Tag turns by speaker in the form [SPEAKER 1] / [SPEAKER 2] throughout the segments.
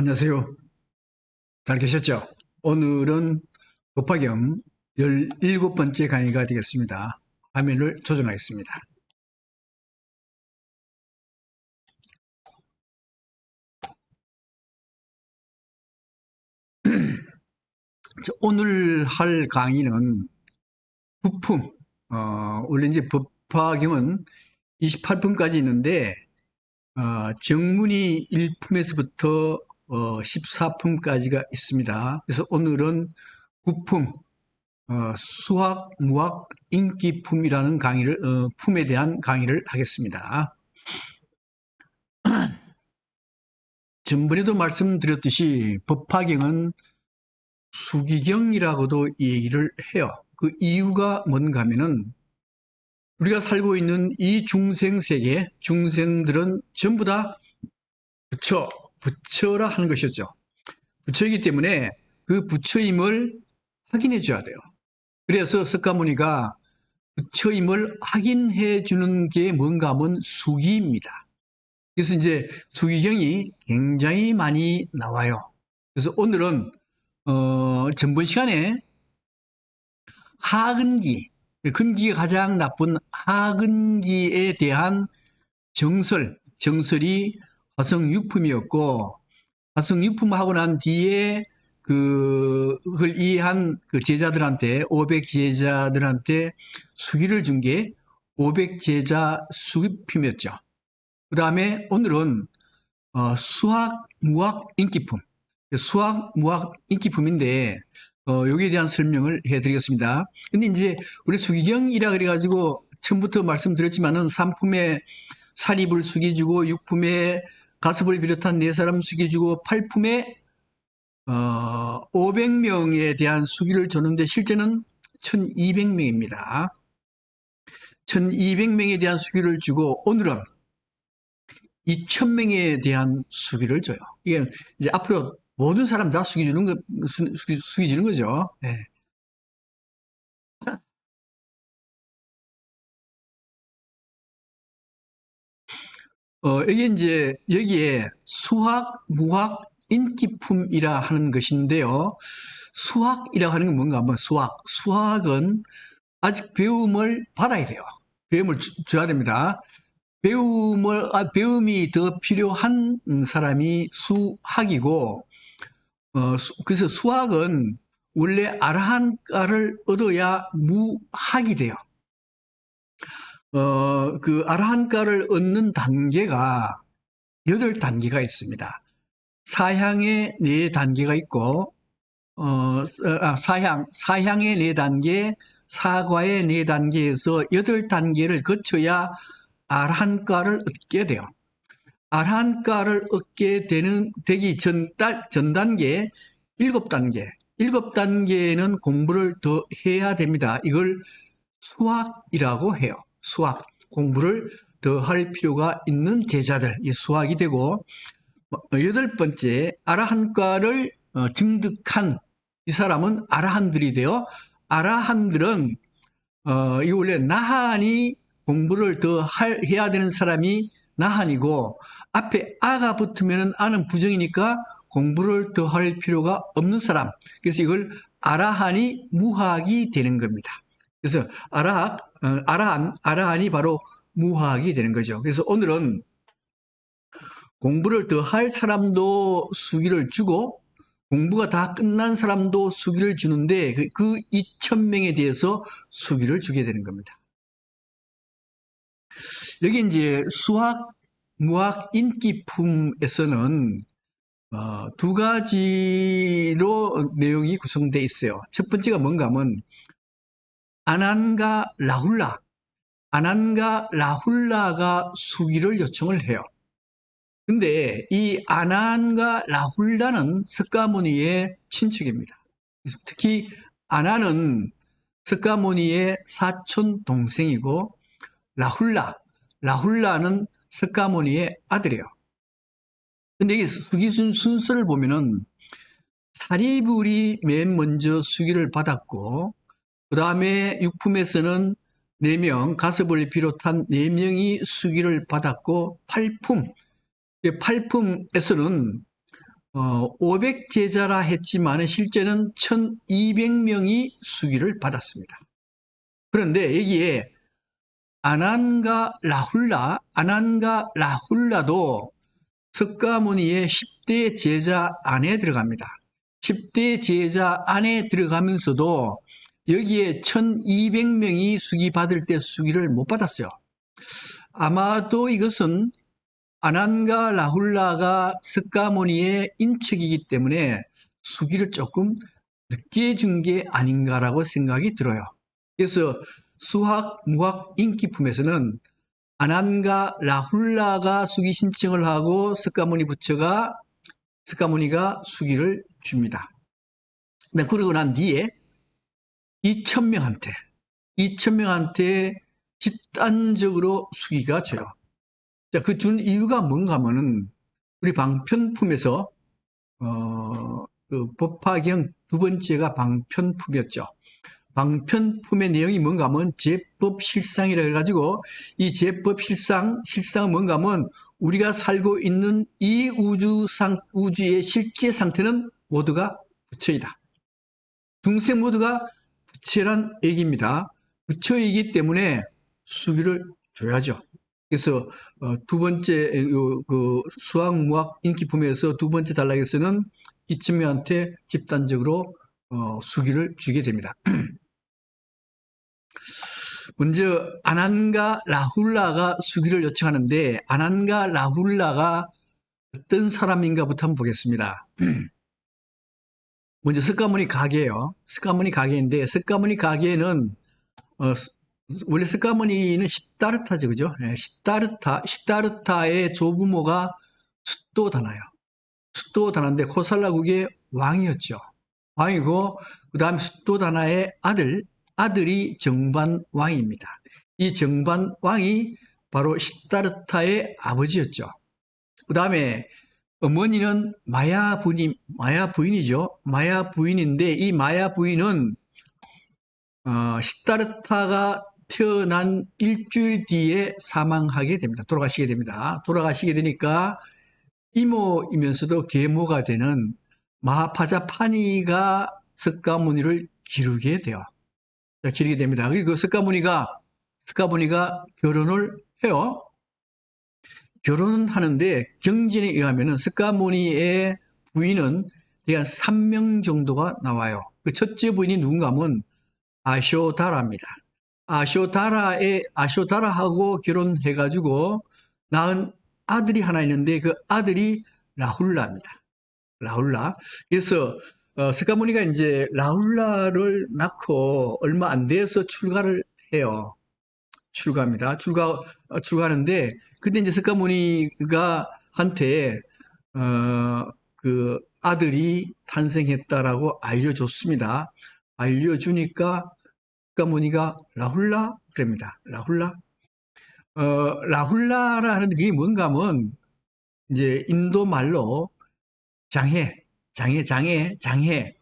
[SPEAKER 1] 안녕하세요. 잘 계셨죠? 오늘은 법화경 17번째 강의가 되겠습니다. 화면을 조정하겠습니다. 오늘 할 강의는 부품, 원래 이제 법화경은 28품까지 있는데, 정문이 1품에서부터 14품까지가 있습니다. 그래서 오늘은 부품, 수학, 무학, 인기품이라는 품에 대한 강의를 하겠습니다. 전번에도 말씀드렸듯이 법화경은 수기경이라고도 얘기를 해요. 그 이유가 뭔가 하면은 우리가 살고 있는 이 중생세계, 중생들은 전부 다 부처라 하는 것이었죠. 부처이기 때문에 그 부처임을 확인해 줘야 돼요. 그래서 석가모니가 부처임을 확인해 주는 게 뭔가 하면 수기입니다. 그래서 이제 수기경이 굉장히 많이 나와요. 그래서 오늘은 전번 시간에 하근기, 근기가 가장 나쁜 하근기에 대한 정설이 화성유품이었고, 화성유품하고 난 뒤에 그걸 이해한 그 제자들한테, 500제자들한테 수기를 준 게 500제자 수기품이었죠. 그 다음에 오늘은 수학, 무학, 인기품. 수학, 무학, 인기품인데, 여기에 대한 설명을 해드리겠습니다. 근데 이제 우리 수기경이라 그래가지고 처음부터 말씀드렸지만은 3품에 사립을 수기주고 6품에 가섭을 비롯한 4사람 수기주고 8품에 500명에 대한 수기를 줬는데 실제는 1200명입니다. 1200명에 대한 수기를 주고 오늘은 2,000명에 대한 수기를 줘요. 이게 이제 앞으로 모든 사람 다 수기 주는 거죠. 네. 여기에 수학, 무학, 인기품이라 하는 것인데요. 수학이라 하는 건 뭔가 한번 수학은 아직 배움을 받아야 돼요. 배움을 줘야 됩니다. 배움이 더 필요한 사람이 수학이고, 그래서 수학은 원래 아라한가를 얻어야 무학이 돼요. 그 아라한가를 얻는 단계가 8단계가 있습니다. 사향의 4단계가 있고, 사향의 4단계, 사과의 4단계에서 8단계를 거쳐야 아라한가를 얻게 돼요. 아라한가를 얻게 되기 전 단계, 7단계. 7단계는 공부를 더 해야 됩니다. 이걸 수학이라고 해요. 수학. 공부를 더 할 필요가 있는 제자들. 이 수학이 되고, 8번째, 아라한과를 증득한 이 사람은 아라한들이 되어, 아라한들은, 이 원래 나한이 공부를 더 해야 되는 사람이 나한이고, 앞에 아가 붙으면 아는 부정이니까 공부를 더 할 필요가 없는 사람. 그래서 이걸 아라한이 무학이 되는 겁니다. 그래서 아라한이 바로 무학이 되는 거죠. 그래서 오늘은 공부를 더 할 사람도 수기를 주고 공부가 다 끝난 사람도 수기를 주는데 그 2,000명에 대해서 수기를 주게 되는 겁니다. 여기 이제 수학, 무학, 인기품에서는 두 가지로 내용이 구성되어 있어요. 첫 번째가 뭔가 하면 아난과 라훌라가 수기를 요청을 해요. 근데 이 아난과 라훌라는 석가모니의 친척입니다. 특히 아난은 석가모니의 사촌 동생이고 라훌라는 석가모니의 아들이에요. 근데 이 수기 순서를 보면은 사리불이 맨 먼저 수기를 받았고 그 다음에 육품에서는 4명, 가섭을 비롯한 4명이 수기를 받았고 팔품에서는 500제자라 했지만 실제는 1200명이 수기를 받았습니다. 그런데 여기에 아난가 라훌라도 석가모니의 10대 제자 안에 들어갑니다. 10대 제자 안에 들어가면서도 여기에 1200명이 수기 받을 때 수기를 못 받았어요. 아마도 이것은 아난가 라훌라가 석가모니의 인척이기 때문에 수기를 조금 늦게 준 게 아닌가라고 생각이 들어요. 그래서 수학, 무학, 인기품에서는 아난가 라훌라가 수기 신청을 하고 석가모니가 수기를 줍니다. 네, 그러고 난 뒤에 2,000명한테 집단적으로 수기가 줘요. 자, 그 준 이유가 뭔가 하면은 우리 방편품에서 그 법화경 두 번째가 방편품이었죠. 방편품의 내용이 뭔가 하면 제법실상이라 해가지고 이 제법실상은 뭔가 하면 우리가 살고 있는 이 우주의 실제 상태는 모두가 부처이다. 중생 모두가 부처란 얘기입니다. 부처이기 때문에 수기를 줘야죠. 그래서 두 번째 그 수학, 무학, 인기품에서 두 번째 단락에서는 이쯤한테 집단적으로 수기를 주게 됩니다. 먼저 아난가 라훌라가 수기를 요청하는데 아난가 라훌라가 어떤 사람인가부터 한번 보겠습니다. 먼저 석가모니 가게예요. 석가모니 가게인데 석가모니 가게는 원래 석가모니는 시다르타죠, 그죠? 네, 시다르타의 조부모가 숫도다나요. 숫도다나인데 코살라국의 왕이었죠. 왕이고 그 다음에 숫도다나의 아들이 정반왕입니다. 이 정반왕이 바로 시다르타의 아버지였죠. 그 다음에 어머니는 마야 부인이죠. 마야 부인인데 이 마야 부인은 시다르타가 태어난 일주일 뒤에 사망하게 됩니다. 돌아가시게 됩니다. 돌아가시게 되니까 이모이면서도 계모가 되는 마하파자파니가 석가모니를 기르게 돼요. 기르게 됩니다. 그리고 석가모니가 결혼을 해요. 결혼은 하는데 경전에 의하면 석가모니의 부인은 대략 3명 정도가 나와요. 그 첫째 부인이 누군가 하면 아쇼다라입니다. 아쇼다라하고 결혼해가지고 낳은 아들이 하나 있는데 그 아들이 라훌라입니다. 라훌라. 그래서 석가모니가 이제 라훌라를 낳고 얼마 안 돼서 출가를 해요. 출가합니다. 출가하는데 그때 이제 석가모니가 한테 그 아들이 탄생했다라고 알려줬습니다. 알려주니까 석가모니가 라훌라 그럽니다. 라훌라라 하는 게 뭔가 하면 이제 인도 말로 장해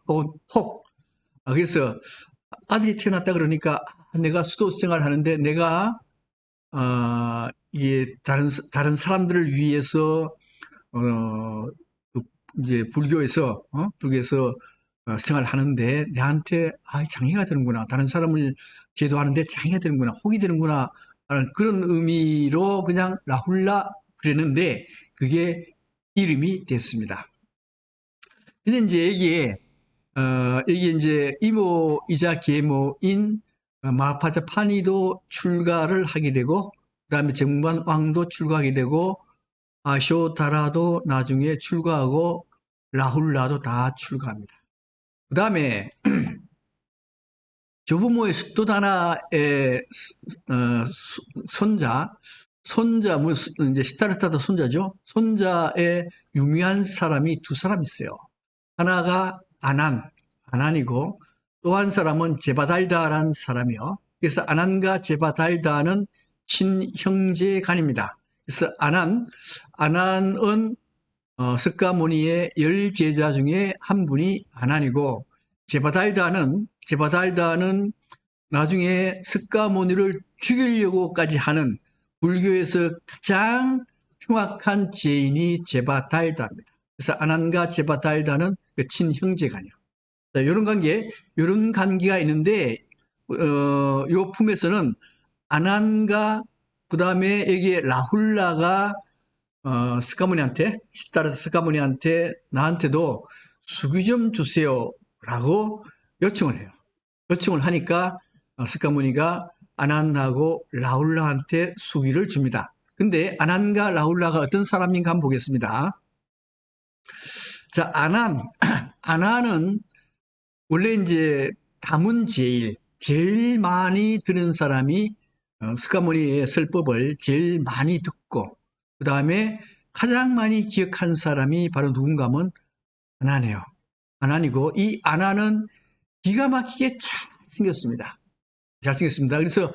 [SPEAKER 1] 혹. 그래서 아들이 태어났다 그러니까 내가 수도 생활을 하는데 내가 이게 다른 사람들을 위해서 그 이제 불교에서 생활하는데 내한테 장애가 되는구나. 다른 사람을 제도하는데 장애가 되는구나. 혹이 되는구나. 라는 그런 의미로 그냥 라훌라 그랬는데 그게 이름이 됐습니다. 근데 이제 여기에 이제 이모이자 계모인 마하파자파니도 출가를 하게 되고 그다음에 정반왕도 출가하게 되고 아쇼다라도 나중에 출가하고 라훌라도 다 출가합니다. 그 다음에 조부모의 숫도다나의 손자 이제 시타르타도 손자죠. 손자의 유명한 사람이 두 사람 있어요. 하나가 아난이고 또 한 사람은 제바달다라는 사람이요. 그래서 아난과 제바달다는 친형제간입니다. 그래서 아난은 석가모니의 10제자 중에 한 분이 아난이고 제바달다는 나중에 석가모니를 죽이려고까지 하는 불교에서 가장 흉악한 죄인이 제바달다입니다. 그래서 아난과 제바달다는 그 친형제간이요. 이런 이런 관계가 있는데, 요 품에서는 아난과 그 다음에 여기에 라훌라가 스카모니한테, 따라서 스카모니한테 나한테도 수기 좀 주세요라고 요청을 해요. 요청을 하니까 스카모니가 아난하고 라훌라한테 수기를 줍니다. 근데 아난과 라훌라가 어떤 사람인가 한번 보겠습니다. 자, 아난은 원래 이제 다문 제일 많이 듣는 사람이 스카모니의 설법을 제일 많이 듣고 그 다음에 가장 많이 기억한 사람이 바로 누군가 하면 아난이에요. 아난이고 이 아난은 기가 막히게 잘생겼습니다. 잘생겼습니다. 그래서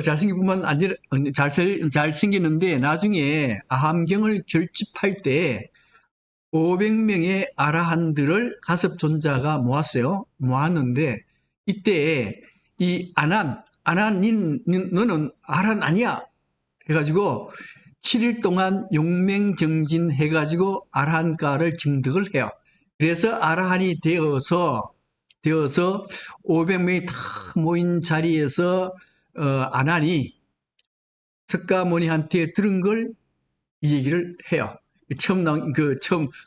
[SPEAKER 1] 잘생긴 뿐만 아니라 잘생겼는데 나중에 아함경을 결집할 때 500명의 아라한들을 가섭존자가 모았는데 이때 이 아난인 너는 아란 아니야 해가지고 7일 동안 용맹정진 해가지고 아라한가를 증득을 해요. 그래서 아라한이 되어서 500명이 다 모인 자리에서 아난이 석가모니한테 들은 걸 이 얘기를 해요.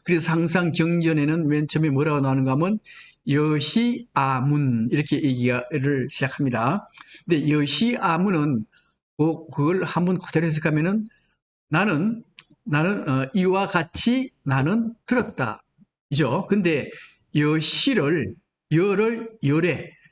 [SPEAKER 1] 그래서 항상 경전에는 맨 처음에 뭐라고 나오는가 하면, 여시아문, 이렇게 얘기를 시작합니다. 근데 여시아문은, 그걸 한번 그대로 해석하면은, 나는, 이와 같이 나는 들었다. 이죠. 근데 열의,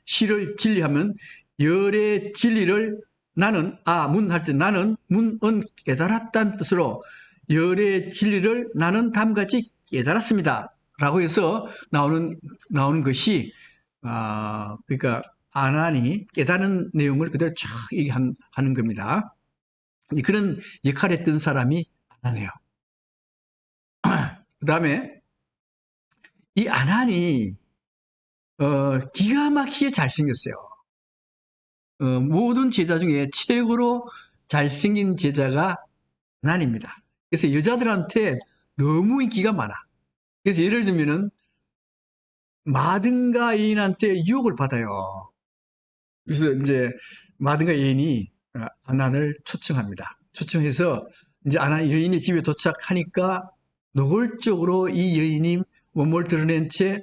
[SPEAKER 1] 시를 진리하면, 열의 진리를 나는, 문 할 때 나는, 문은 깨달았다는 뜻으로, 열의 진리를 나는 다음같이 깨달았습니다. 라고 해서 나오는 것이, 그러니까, 아난이 깨달은 내용을 그대로 쫙 얘기하는 겁니다. 그런 역할을 했던 사람이 아난이에요. 그 다음에, 이 아난이, 기가 막히게 잘생겼어요. 모든 제자 중에 최고로 잘생긴 제자가 아난입니다. 그래서 여자들한테 너무 인기가 많아. 그래서 예를 들면은 마든가 여인한테 유혹을 받아요. 그래서 이제 마든가 여인이 아난을 초청합니다. 초청해서 이제 아난 여인이 집에 도착하니까 노골적으로 이 여인이 몸을 드러낸 채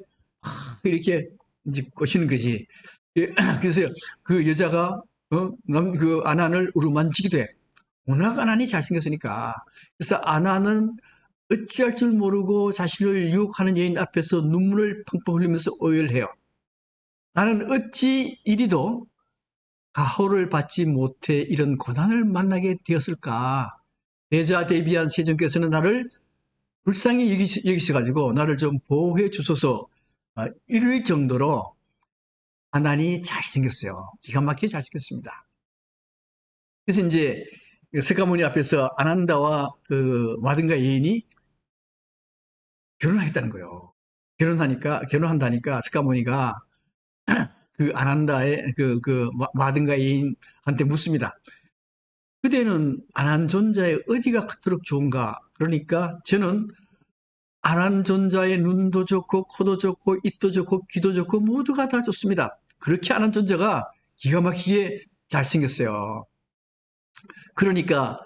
[SPEAKER 1] 이렇게 이제 꼬시는 거지. 그래서 그 여자가 그 아난을 우르만지기도 해. 워낙 아난이 잘생겼으니까. 그래서 아난은 어찌할 줄 모르고 자신을 유혹하는 여인 앞에서 눈물을 펑펑 흘리면서 오열해요. 나는 어찌 이리도 가호를 받지 못해 이런 고난을 만나게 되었을까? 내자 대비한 세존께서는 나를 불쌍히 여기셔가지고 나를 좀 보호해 주소서 이럴 정도로 아난이 잘생겼어요. 기가 막히게 잘생겼습니다. 그래서 이제 세가모니 앞에서 아난다와 그 와든가 여인이 결혼하겠다는 거예요. 결혼한다니까 스카모니가 그 아난다의 와든가 여인한테 묻습니다. 그대는 아난존자의 어디가 그토록 좋은가? 그러니까 저는 아난존자의 눈도 좋고 코도 좋고 입도 좋고 귀도 좋고 모두가 다 좋습니다. 그렇게 아난존자가 기가 막히게 잘생겼어요. 그러니까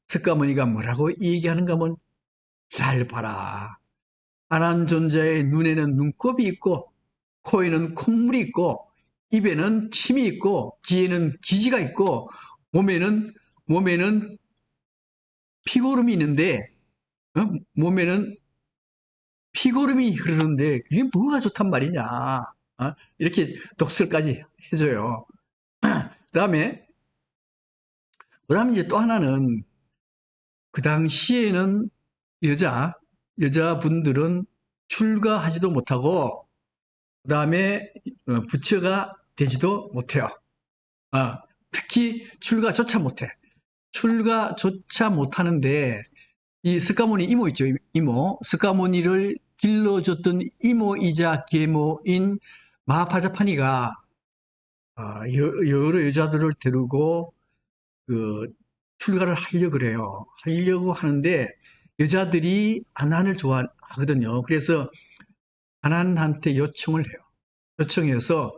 [SPEAKER 1] 석가모니가 뭐라고 얘기하는가 하면 잘 봐라. 아난존자의 눈에는 눈곱이 있고 코에는 콧물이 있고 입에는 침이 있고 귀에는 기지가 있고 몸에는 피고름이 있는데 몸에는 피고름이 흐르는데 그게 뭐가 좋단 말이냐. 이렇게 독설까지 해줘요. 그다음에 이제 또 하나는 그 당시에는 여자분들은 출가하지도 못하고 그다음에 부처가 되지도 못해요. 특히 출가조차 못해. 출가조차 못하는데 이 스카모니 이모 있죠. 이모. 스카모니를 길러줬던 이모이자 계모인 마하파자파니가 여러 여자들을 데리고 그 출가를 하려고 그래요. 하려고 하는데 여자들이 아난을 좋아하거든요. 그래서 아난한테 요청을 해요. 요청해서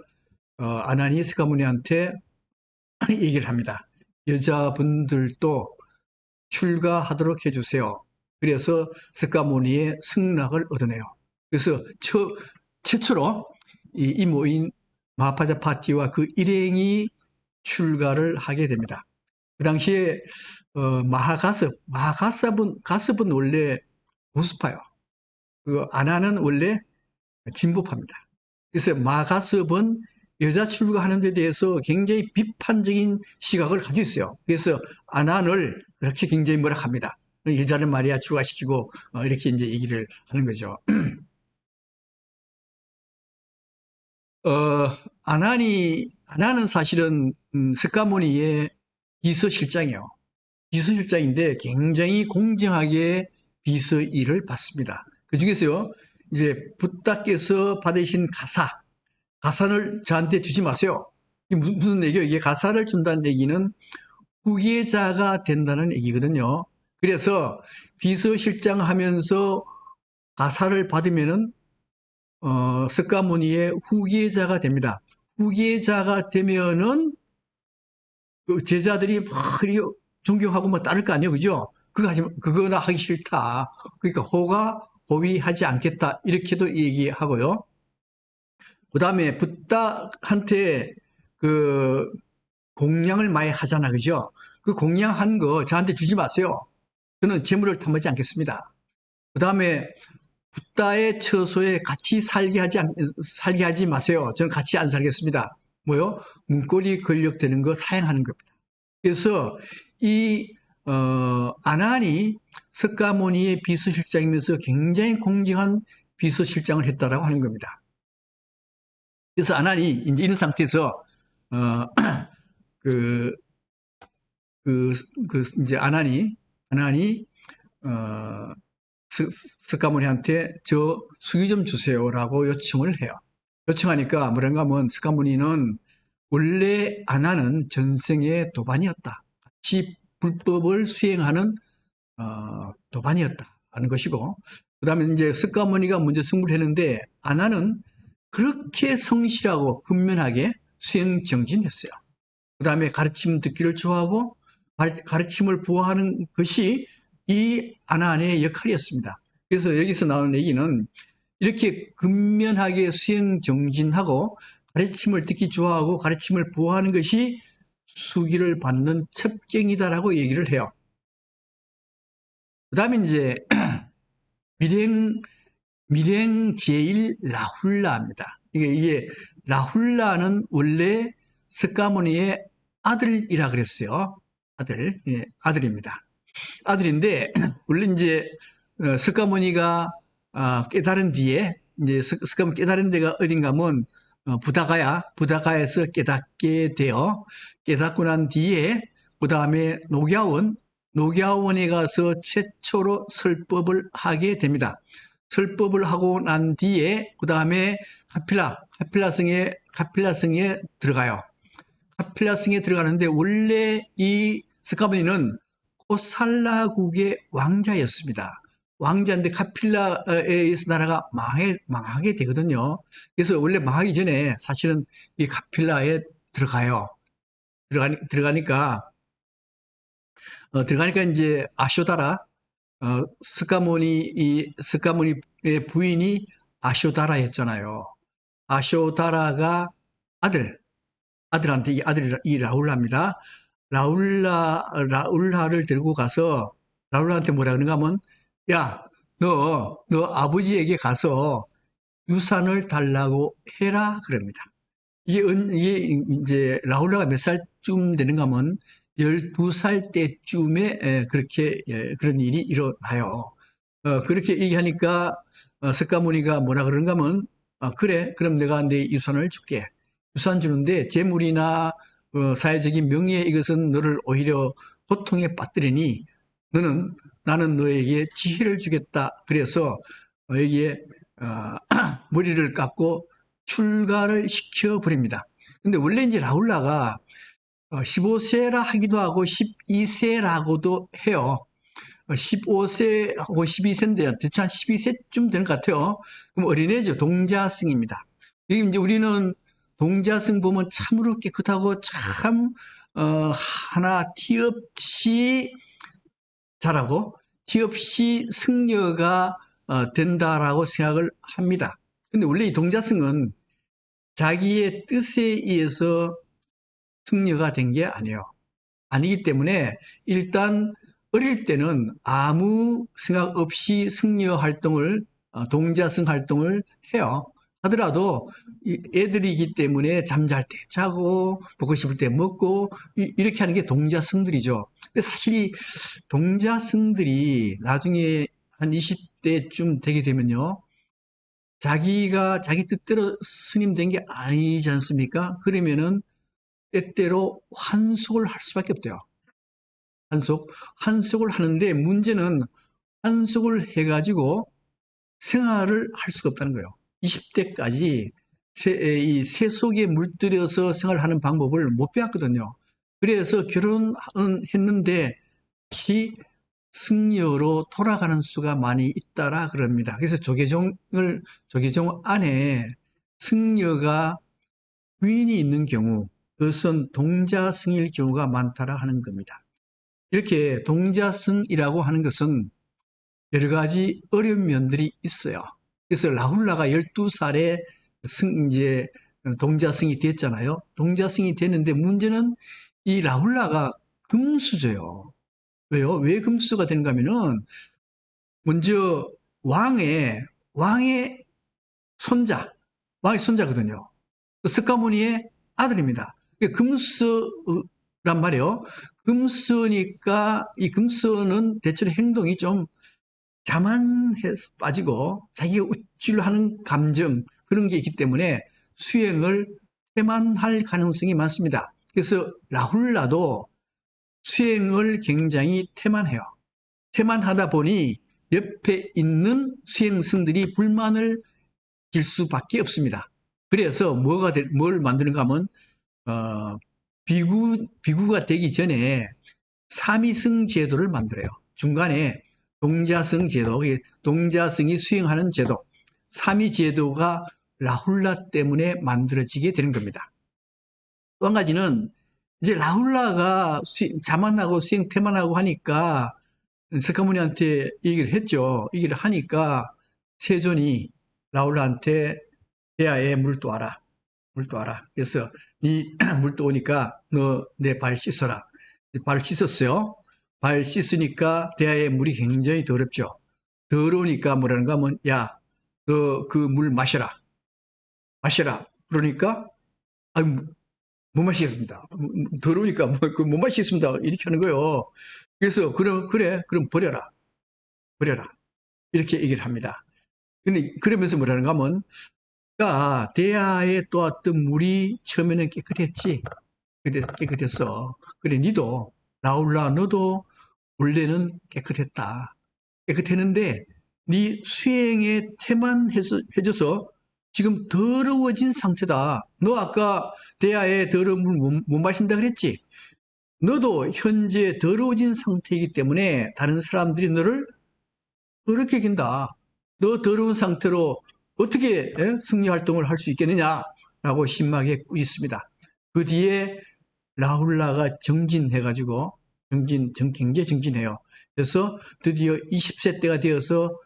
[SPEAKER 1] 아난이 스가모니한테 얘기를 합니다. 여자분들도 출가하도록 해주세요. 그래서 스가모니의 승낙을 얻어내요. 그래서 최초로 이 모인 마하파자파티와 그 일행이 출가를 하게 됩니다. 그 당시에 가섭은 원래 보수파요. 그 아나는 원래 진보파입니다. 그래서 마가섭은 여자 출가하는 데 대해서 굉장히 비판적인 시각을 가지고 있어요. 그래서 아난을 그렇게 굉장히 뭐라 합니다. 여자를 말이야 출가시키고 이렇게 이제 얘기를 하는 거죠. 아난은 사실은 스가모니의 비서실장이에요. 비서실장인데 굉장히 공정하게 비서 일을 받습니다. 그 중에서요, 이제 붓다께서 받으신 가사를 저한테 주지 마세요. 이게 무슨 얘기예요? 이게 가사를 준다는 얘기는 후계자가 된다는 얘기거든요. 그래서 비서실장 하면서 가사를 받으면은 석가모니의 후계자가 됩니다. 후계자가 되면은 그 제자들이 막 존경하고 뭐 따를 거 아니에요, 그죠? 그거나 하기 싫다. 그러니까 호위하지 않겠다. 이렇게도 얘기하고요. 그 다음에 붓다한테 그 공양을 많이 하잖아, 그죠? 그 공양한 거 저한테 주지 마세요. 저는 재물을 탐하지 않겠습니다. 그 다음에 붓다의 처소에 같이 살게 하지 마세요. 저는 같이 안 살겠습니다. 뭐요? 문고리 권력되는 거 사양하는 겁니다. 그래서 이 아난이 석가모니의 비서실장이면서 굉장히 공정한 비서실장을 했다라고 하는 겁니다. 그래서 아난이 이제 이런 상태에서 어, 그, 이제 아난이 어, 석가모니한테 저 수기 좀 주세요라고 요청을 해요. 요청하니까 뭐란가 하면 석가모니는 원래 아난은 전생의 도반이었다. 같이 불법을 수행하는 도반이었다 하는 것이고, 그 다음에 이제 석가모니가 먼저 승부를 했는데 아난은 그렇게 성실하고 근면하게 수행 정진했어요. 그 다음에 가르침 듣기를 좋아하고 가르침을 부어하는 것이 이 아난의 역할이었습니다. 그래서 여기서 나오는 얘기는 이렇게 근면하게 수행 정진하고 가르침을 듣기 좋아하고 가르침을 부어하는 것이 수기를 받는 첩경이다라고 얘기를 해요. 그 다음에 이제 밀행 제일 라훌라입니다. 이게 라훌라는 원래 석가모니의 아들이라 그랬어요. 아들입니다. 아들인데 원래 이제 석가모니가 깨달은 뒤에 이제 석가모니 깨달은 데가 어딘가 하면 부다가에서 깨닫게 되어 깨닫고 난 뒤에 그 다음에 녹야원에 가서 최초로 설법을 하게 됩니다. 설법을 하고 난 뒤에 그 다음에 카필라성에 들어가요. 카필라성에 들어가는데 원래 이 스카모니는 코살라국의 왕자였습니다. 왕자인데 카필라에 의해서 나라가 망하게 되거든요. 그래서 원래 망하기 전에 사실은 이 카필라에 들어가요. 들어가니까 이제 아쇼다라 스카모니의 부인이 아쇼다라였잖아요. 아쇼다라가 아들한테 이 아들이 이 라울라입니다. 라울라를 들고 가서 라울라한테 뭐라 그러는가 하면 야, 너 아버지에게 가서 유산을 달라고 해라 그럽니다. 이게 이제 라울라가 몇 살쯤 되는가 하면 12살 때쯤에 그렇게 그런 일이 일어나요. 그렇게 얘기하니까 석가모니가 뭐라 그런가 하면 그래 그럼 내가 내 유산을 줄게. 유산 주는데 재물이나 사회적인 명예 이것은 너를 오히려 고통에 빠뜨리니 나는 너에게 지혜를 주겠다. 그래서 여기에 머리를 깎고 출가를 시켜버립니다. 근데 원래 이제 라울라가 15세라 하기도 하고 12세라고도 해요. 15세하고 12세인데 대체 한 12세쯤 되는 것 같아요. 그럼 어린애죠. 동자승입니다. 여기 이제 우리는 동자승 보면 참으로 깨끗하고 참 하나 티 없이 자라고 티 없이 승려가 된다라고 생각을 합니다. 근데 원래 이 동자승은 자기의 뜻에 의해서 승려가 된 게 아니에요. 아니기 때문에 일단 어릴 때는 아무 생각 없이 승려 활동을 동자승 활동을 해요. 하더라도 애들이기 때문에 잠잘 때 자고 먹고 싶을 때 먹고 이렇게 하는 게 동자승들이죠. 근데 사실 이 동자승들이 나중에 한 20대쯤 되게 되면요. 자기가 자기 뜻대로 스님 된 게 아니지 않습니까? 그러면은 때때로 환속을 할 수밖에 없대요. 환속을 하는데 문제는 환속을 해가지고 생활을 할 수가 없다는 거예요. 20대까지 이 세속에 물들여서 생활하는 방법을 못 배웠거든요. 그래서 결혼은 했는데 다시 승려로 돌아가는 수가 많이 있다라 그럽니다. 그래서 조계종 안에 승려가 부인이 있는 경우, 그것은 동자승일 경우가 많다라 하는 겁니다. 이렇게 동자승이라고 하는 것은 여러 가지 어려운 면들이 있어요. 그래서 라훌라가 12살에 이제 동자승이 됐잖아요. 동자승이 됐는데 문제는 이 라훌라가 금수저요. 왜요? 왜 금수저가 되는가 하면은 먼저 왕의 왕의 손자거든요. 스카모니의 아들입니다. 금수란 말이에요. 금수니까 이 금수는 대체로 행동이 좀 자만해서 빠지고 자기가 우쭐하는 감정 그런 게 있기 때문에 수행을 태만할 가능성이 많습니다. 그래서 라훌라도 수행을 굉장히 태만해요. 태만하다 보니 옆에 있는 수행승들이 불만을 질 수밖에 없습니다. 그래서 뭘 만드는가 하면 비구가 되기 전에 삼위승 제도를 만들어요. 중간에 동자승 제도, 동자승이 수행하는 제도, 삼위 제도가 라훌라 때문에 만들어지게 되는 겁니다. 또 한 가지는 이제 라훌라가 자만하고 수행 태만하고 하니까 석가모니한테 얘기를 했죠. 얘기를 하니까 세존이 라훌라한테 대야에 물 떠와라. 물 떠와라. 그래서 네 물 떠오니까 너 내 발 씻어라. 발 씻었어요. 발 씻으니까 대야의 물이 굉장히 더럽죠. 더러우니까 뭐라는가 하면 야, 너 그 물 마셔라. 마셔라. 그러니까 아유, 못 마시겠습니다. 더러우니까 못 마시겠습니다. 이렇게 하는 거예요. 그래서 그럼 버려라. 버려라. 이렇게 얘기를 합니다. 근데 그러면서 뭐라는가 하면 야, 대야에 떠왔던 물이 처음에는 깨끗했지. 깨끗했어. 그래, 니도, 라울라, 너도 원래는 깨끗했다. 깨끗했는데, 네 수행에 태만해져서 지금 더러워진 상태다. 너 아까 대야에 더러운 물 못 마신다 그랬지? 너도 현재 더러워진 상태이기 때문에 다른 사람들이 너를 더럽게 긴다. 너 더러운 상태로 어떻게 승리 활동을 할 수 있겠느냐라고 심하게 꾸짖습니다. 그 뒤에 라훌라가 정진해가지고 굉장히 정진해요. 그래서 드디어 20세 때가 되어서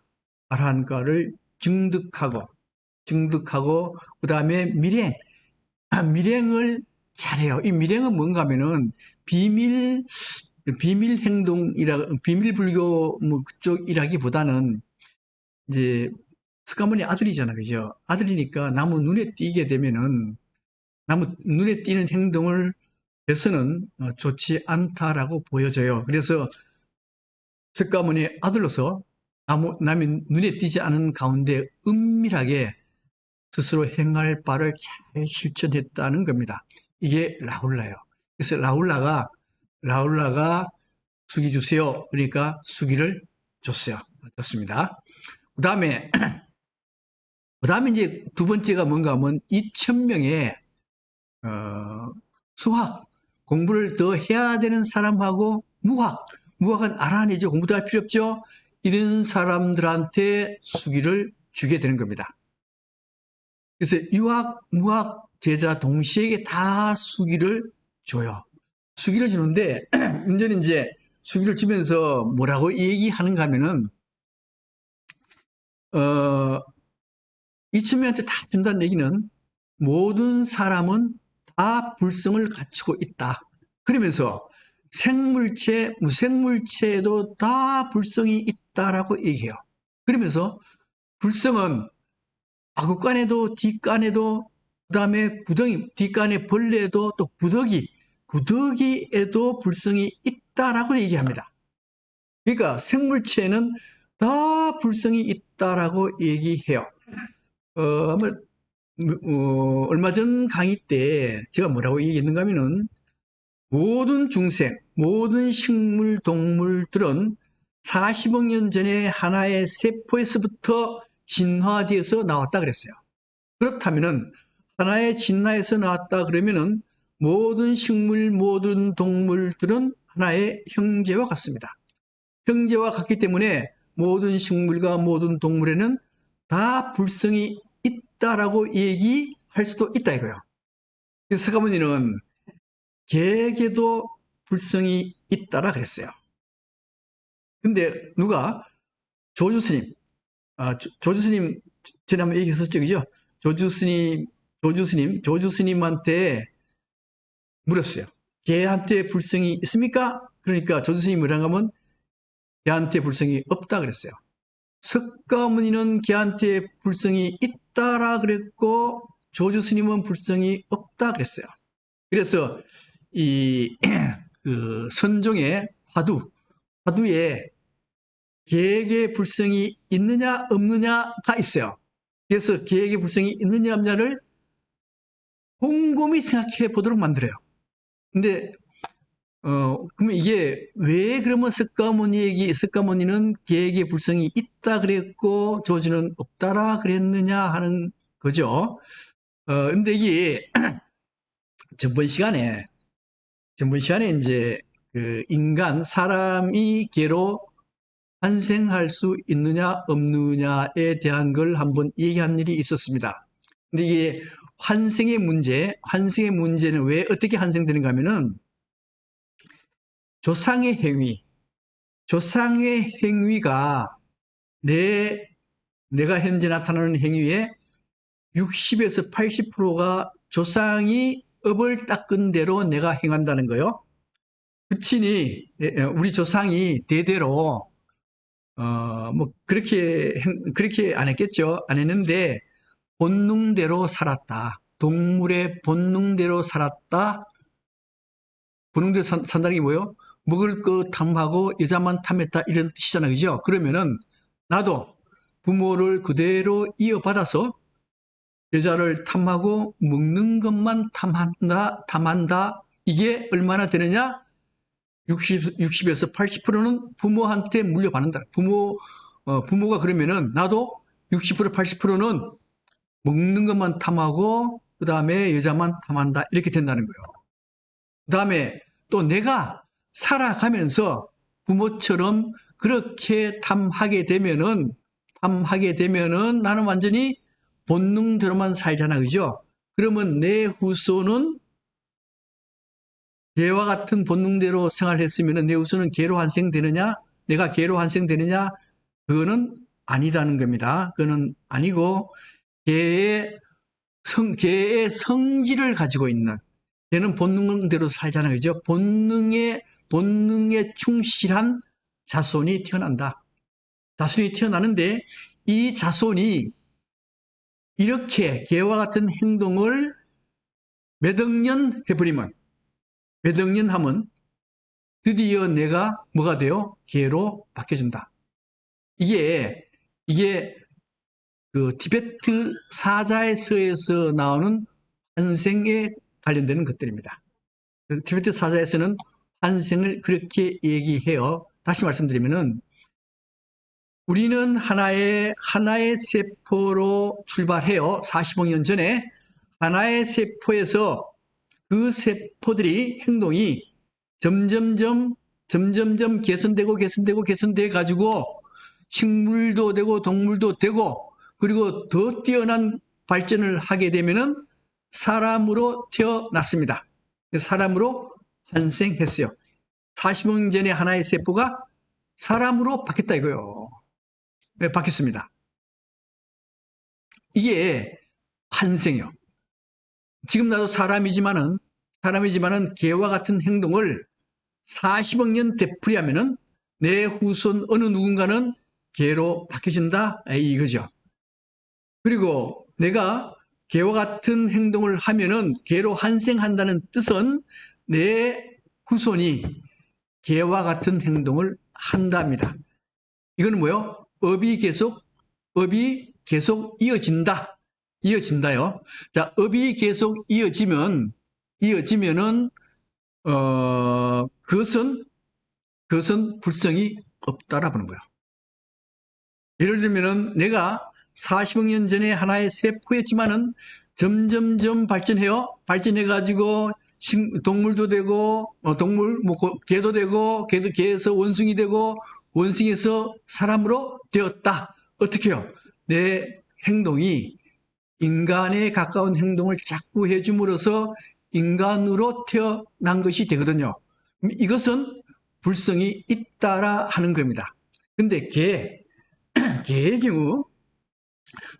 [SPEAKER 1] 아라한가를 증득하고 그 다음에 밀행을 잘해요. 이 밀행은 뭔가 하면은 비밀 비밀 불교 뭐 그쪽이라기보다는 이제 스가모니 아들이잖아, 그죠? 아들이니까 나무 눈에 띄게 되면은 나무 눈에 띄는 행동을 해서는 좋지 않다라고 보여져요. 그래서 스가모니 아들로서 남이 눈에 띄지 않은 가운데 은밀하게 스스로 행할 바를 잘 실천했다는 겁니다. 이게 라훌라예요. 그래서 라훌라가 수기 주세요. 그러니까 수기를 줬어요. 줬습니다. 그 다음에 이제 두 번째가 뭔가 하면 2,000명의 수학 공부를 더 해야 되는 사람하고 무학은 알아내죠. 공부도 할 필요 없죠. 이런 사람들한테 수기를 주게 되는 겁니다. 그래서 유학, 무학, 제자 동시에게 다 수기를 줘요. 수기를 주는데 문제는 이제 수기를 주면서 뭐라고 얘기하는가 하면은 이춘미한테 다 준다는 얘기는 모든 사람은 다 불성을 갖추고 있다. 그러면서 생물체, 무생물체에도 다 불성이 있다라고 얘기해요. 그러면서 불성은 아구간에도 뒷간에도 그다음에 구덩이, 뒷간에 벌레도 또 구더기에도 불성이 있다라고 얘기합니다. 그러니까 생물체에는 다 불성이 있다라고 얘기해요. 아마 얼마 전 강의 때 제가 뭐라고 얘기했는가 하면은 모든 중생, 모든 식물, 동물들은 40억 년 전에 하나의 세포에서부터 진화되어서 나왔다 그랬어요. 그렇다면은 하나의 진화에서 나왔다 그러면은 모든 식물, 모든 동물들은 하나의 형제와 같습니다. 형제와 같기 때문에 모든 식물과 모든 동물에는 다 불성이 있다라고 얘기할 수도 있다 이거예요. 그래서 서가모니는 개에게도 불성이 있다라 그랬어요. 근데 누가 조주스님, 조주스님 전에 한번 얘기했었죠, 그죠? 조주스님한테 물었어요. 개한테 불성이 있습니까? 그러니까 조주스님이 뭐라고 하면 개한테 불성이 없다 그랬어요. 석가모니는 개한테 불성이 있다라 그랬고 조주스님은 불성이 없다 그랬어요. 그래서 이 그 선종의 화두에 개에게 불성이 있느냐 없느냐가 있어요. 그래서 개에게 불성이 있느냐 없느냐를 곰곰이 생각해 보도록 만들어요. 근데 그러면 이게 왜 그러면 석가모니는 개에게 불성이 있다 그랬고 조주는 없다라 그랬느냐 하는 거죠. 근데 이게 전번 시간에 이제 그 사람이 개로 환생할 수 있느냐 없느냐에 대한 걸 한번 얘기한 일이 있었습니다. 근데 이게 환생의 문제는 왜 어떻게 환생되는가 하면은 조상의 행위가 내가 현재 나타나는 행위의 60에서 80%가 조상이 업을 닦은 대로 내가 행한다는 거요. 부친이 우리 조상이 대대로 뭐 그렇게 안 했겠죠. 안 했는데 본능대로 살았다. 동물의 본능대로 살았다. 본능대로 산다는 게 뭐예요? 먹을 거 탐하고 여자만 탐했다 이런 뜻이잖아요. 그죠? 그러면은 나도 부모를 그대로 이어받아서 여자를 탐하고 먹는 것만 탐한다. 이게 얼마나 되느냐? 60에서 80%는 부모한테 물려받는다. 부모가 그러면은 나도 60% 80%는 먹는 것만 탐하고 그 다음에 여자만 탐한다. 이렇게 된다는 거예요. 그 다음에 또 내가 살아가면서 부모처럼 그렇게 탐하게 되면은 나는 완전히 본능대로만 살잖아. 그죠? 그러면 내 후손은 개와 같은 본능대로 생활했으면 내 후손은 개로 환생되느냐? 내가 개로 환생되느냐? 그거는 아니다는 겁니다. 그거는 아니고 개의 성질을 가지고 있는 걔는 본능대로 살잖아요. 그죠? 본능에 충실한 자손이 태어난다. 자손이 태어나는데 이 자손이 이렇게 개와 같은 행동을 몇 억 년 해버리면 몇 억 년 하면 드디어 내가 뭐가 돼요? 개로 바뀌어준다. 이게 그 티베트 사자에서에서 나오는 환생에 관련되는 것들입니다. 티베트 사자에서는 환생을 그렇게 얘기해요. 다시 말씀드리면은 우리는 하나의 세포로 출발해요. 40억 년 전에 하나의 세포에서 그 세포들이 행동이 점점점 점점점 개선돼 가지고 식물도 되고 동물도 되고 그리고 더 뛰어난 발전을 하게 되면은 사람으로 태어났습니다. 사람으로 환생했어요. 40억 년 전에 하나의 세포가 사람으로 바뀌었다 이거요. 네, 바뀌었습니다. 이게 환생이요. 지금 나도 사람이지만은 개와 같은 행동을 40억 년 되풀이하면은 내 후손 어느 누군가는 개로 바뀌어진다 이거죠. 그리고 내가 개와 같은 행동을 하면은 개로 환생한다는 뜻은 내 후손이 개와 같은 행동을 한답니다. 이거는 뭐요? 업이 계속 이어진다. 이어진다요. 자, 업이 계속 이어지면은 그것은 불성이 없다라 보는 거예요. 예를 들면은 내가 40억 년 전에 하나의 세포였지만은 점점점 발전해가지고 동물도 되고 개도 되고 개에서 원숭이 되고 원숭이에서 사람으로 되었다. 어떻게 해요? 내 행동이 인간에 가까운 행동을 자꾸 해줌으로써 인간으로 태어난 것이 되거든요. 이것은 불성이 있다라 하는 겁니다. 근데 개의 경우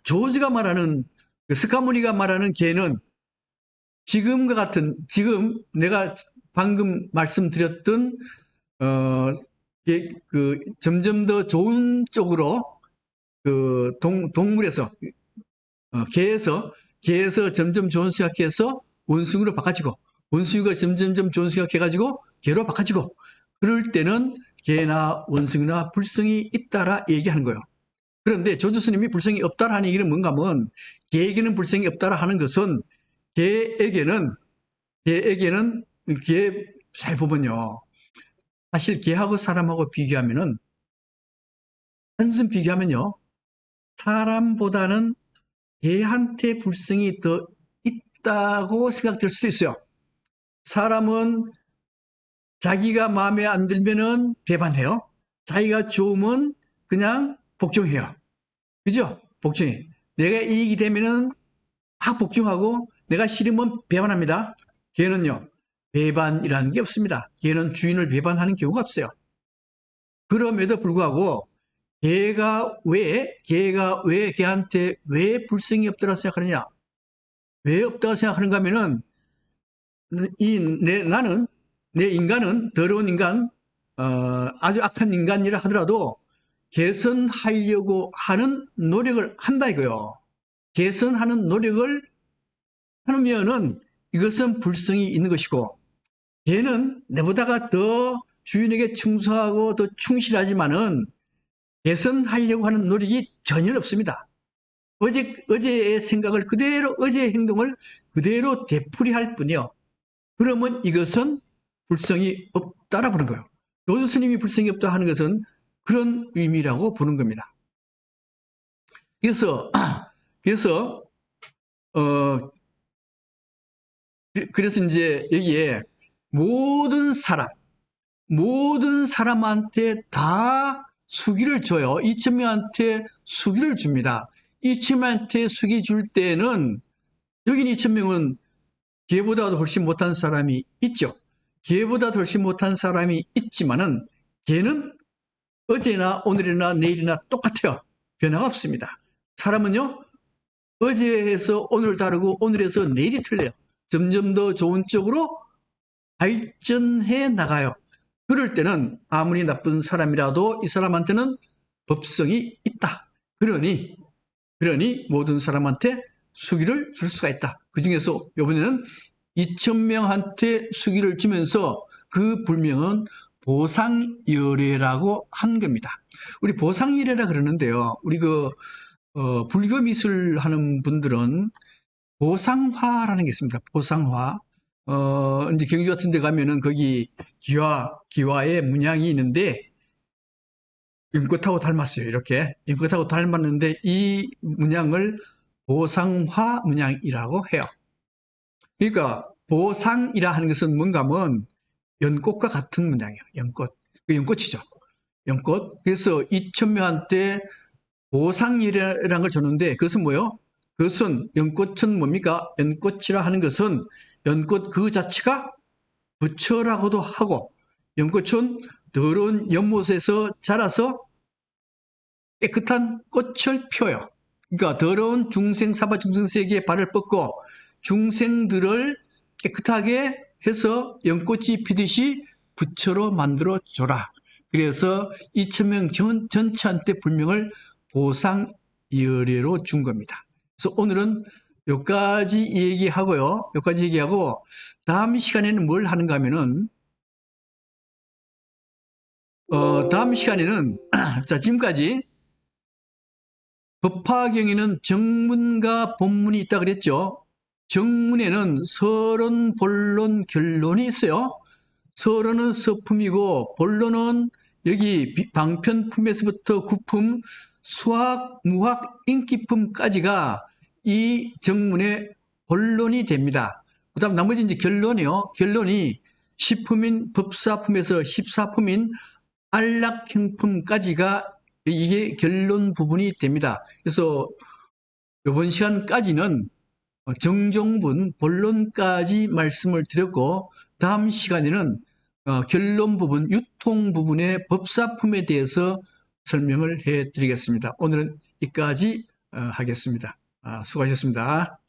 [SPEAKER 1] 조지가 말하는 스카모니가 말하는 개는 지금 내가 방금 말씀드렸던 점점 더 좋은 쪽으로 동물에서 개에서 점점 좋은 생각해서 원숭이로 바꿔지고 원숭이가 점점점 좋은 생각해가지고 개로 바꿔지고 그럴 때는 개나 원숭이나 불성이 있다라 얘기하는 거예요. 그런데 조주 스님이 불성이 없다라 하는 얘기는 뭔가 하면 개에게는 불성이 없다라 하는 것은 개에게는 잘 보면요. 사실 개하고 사람하고 비교하면은 한숨 비교하면요. 사람보다는 개한테 불성이 더 있다고 생각될 수도 있어요. 사람은 자기가 마음에 안 들면은 배반해요. 자기가 좋으면 그냥 복종해요. 그죠? 복종해. 내가 이익이 되면은 막 복종하고 내가 싫으면 배반합니다. 개는요. 배반이라는 게 없습니다. 개는 주인을 배반하는 경우가 없어요. 그럼에도 불구하고 개가 왜 개한테 왜 불성이 없다고 생각하느냐? 왜 없다고 생각하는가 하면은 내 인간은 더러운 인간, 아주 악한 인간이라 하더라도 개선하려고 하는 노력을 한다 이거요. 개선하는 노력을 하면은 이것은 불성이 있는 것이고 개는 내보다가 더 주인에게 충성하고 더 충실하지만은 개선하려고 하는 노력이 전혀 없습니다. 어제의 생각을 그대로 어제의 행동을 그대로 되풀이할 뿐이요. 그러면 이것은 불성이 없다라 보는 거예요. 노조 스님이 불성이 없다 하는 것은 그런 의미라고 보는 겁니다. 그래서 이제 여기에 모든 사람한테 다 수기를 줘요. 2,000명한테 수기를 줍니다. 2,000명한테 수기 줄 때는 여긴 2,000명은 개보다도 훨씬 못한 사람이 있죠. 개보다 훨씬 못한 사람이 있지만은 개는 어제나 오늘이나 내일이나 똑같아요. 변화가 없습니다. 사람은요, 어제에서 오늘 다르고 오늘에서 내일이 틀려요. 점점 더 좋은 쪽으로 발전해 나가요. 그럴 때는 아무리 나쁜 사람이라도 이 사람한테는 법성이 있다. 그러니 모든 사람한테 수기를 줄 수가 있다. 그 중에서 이번에는 2,000명한테 수기를 주면서 그 불명은 보상열애라고 한 겁니다. 우리 보상열애라 그러는데요. 우리 불교 미술 하는 분들은 보상화라는 게 있습니다. 보상화. 이제 경주 같은 데 가면은 거기 기와의 문양이 있는데 연꽃하고 닮았어요. 이렇게. 연꽃하고 닮았는데 이 문양을 보상화 문양이라고 해요. 그러니까 보상이라 하는 것은 뭔가 하면 연꽃과 같은 문양이에요. 연꽃. 그 연꽃이죠. 연꽃. 그래서 이천명한테 보상이라는 걸 줬는데 그것은 뭐요? 그것은 연꽃은 뭡니까? 연꽃이라 하는 것은 연꽃 그 자체가 부처라고도 하고 연꽃은 더러운 연못에서 자라서 깨끗한 꽃을 펴요. 그러니까 더러운 중생, 사바 중생세계에 발을 뻗고 중생들을 깨끗하게 해서 연꽃이 피듯이 부처로 만들어 줘라. 그래서 2,000명 전체한테 불명을 보상예례로 준 겁니다. 그래서 오늘은 여기까지 얘기하고요. 여기까지 얘기하고 다음 시간에는 뭘 하는가 하면은 다음 시간에는 자 지금까지 법화경에는 정문과 본문이 있다 그랬죠. 정문에는 서론, 본론, 결론이 있어요. 서론은 서품이고 본론은 여기 방편품에서부터 구품, 수학, 무학, 인기품까지가 이 정문의 본론이 됩니다. 그 다음 나머지 이제 결론이요. 결론이 시품인 법사품에서 14품인 안락형품까지가 이게 결론 부분이 됩니다. 그래서 이번 시간까지는 정종분, 본론까지 말씀을 드렸고 다음 시간에는 결론 부분, 유통 부분의 법사품에 대해서 설명을 해드리겠습니다. 오늘은 여기까지 하겠습니다. 수고하셨습니다.